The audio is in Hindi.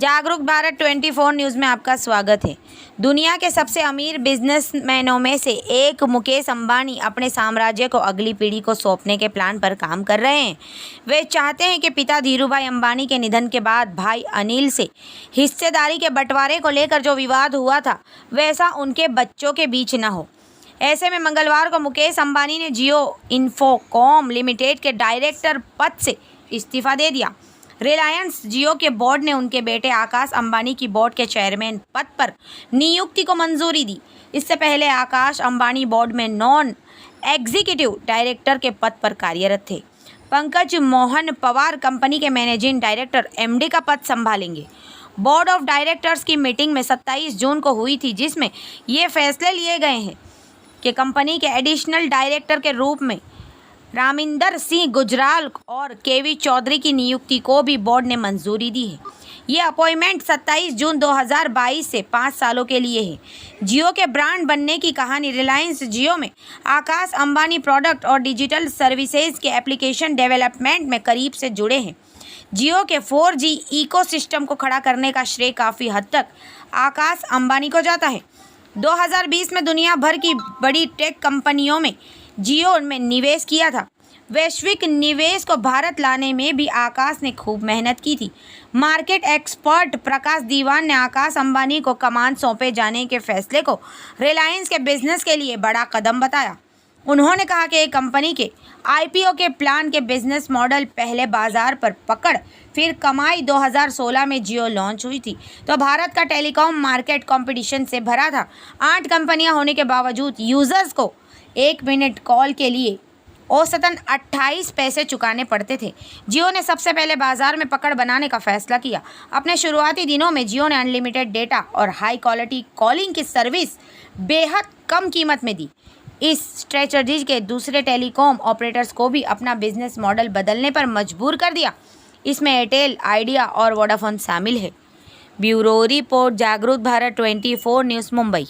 जागरूक भारत 24 न्यूज़ में आपका स्वागत है। दुनिया के सबसे अमीर बिजनेसमैनों में से एक मुकेश अंबानी अपने साम्राज्य को अगली पीढ़ी को सौंपने के प्लान पर काम कर रहे हैं। वे चाहते हैं कि पिता धीरूभाई अंबानी के निधन के बाद भाई अनिल से हिस्सेदारी के बंटवारे को लेकर जो विवाद हुआ था वैसा उनके बच्चों के बीच न हो। ऐसे में मंगलवार को मुकेश अंबानी ने जियो इन्फोकॉम लिमिटेड के डायरेक्टर पद से इस्तीफा दे दिया। रिलायंस जियो के बोर्ड ने उनके बेटे आकाश अंबानी की बोर्ड के चेयरमैन पद पर नियुक्ति को मंजूरी दी। इससे पहले आकाश अंबानी बोर्ड में नॉन एग्जीक्यूटिव डायरेक्टर के पद पर कार्यरत थे। पंकज मोहन पवार कंपनी के मैनेजिंग डायरेक्टर एमडी का पद संभालेंगे। बोर्ड ऑफ डायरेक्टर्स की मीटिंग में 27 जून को हुई थी, जिसमें ये फैसले लिए गए हैं कि कंपनी के एडिशनल डायरेक्टर के रूप में रामिंदर सिंह गुजराल और केवी चौधरी की नियुक्ति को भी बोर्ड ने मंजूरी दी है। ये अपॉइंटमेंट 27 जून 2022 से 5 सालों के लिए है। जियो के ब्रांड बनने की कहानी। रिलायंस जियो में आकाश अंबानी प्रोडक्ट और डिजिटल सर्विसेज के एप्लीकेशन डेवलपमेंट में करीब से जुड़े हैं। जियो के 4G इकोसिस्टम को खड़ा करने का श्रेय काफ़ी हद तक आकाश अंबानी को जाता है। 2020 में दुनिया भर की बड़ी टेक कंपनियों में जियो में निवेश किया था। वैश्विक निवेश को भारत लाने में भी आकाश ने खूब मेहनत की थी। मार्केट एक्सपर्ट प्रकाश दीवान ने आकाश अंबानी को कमान सौंपे जाने के फैसले को रिलायंस के बिजनेस के लिए बड़ा कदम बताया। उन्होंने कहा कि एक कंपनी के IPO के प्लान के बिजनेस मॉडल पहले बाजार पर पकड़ फिर कमाई 2016 में जियो लॉन्च हुई थी तो भारत का टेलीकॉम मार्केट कंपटीशन से भरा था। 8 कंपनियां होने के बावजूद यूजर्स को 1 मिनट कॉल के लिए औसतन 28 पैसे चुकाने पड़ते थे। जियो ने सबसे पहले बाजार में पकड़ बनाने का फैसला किया। अपने शुरुआती दिनों में जियो ने अनलिमिटेड डेटा और हाई क्वालिटी कॉलिंग की सर्विस बेहद कम कीमत में दी। इस स्ट्रेटजी के दूसरे टेलीकॉम ऑपरेटर्स को भी अपना बिजनेस मॉडल बदलने पर मजबूर कर दिया। इसमें एयरटेल, आइडिया और वोडाफोन शामिल है। ब्यूरो रिपोर्ट, जागरूक भारत 24 न्यूज़, मुंबई।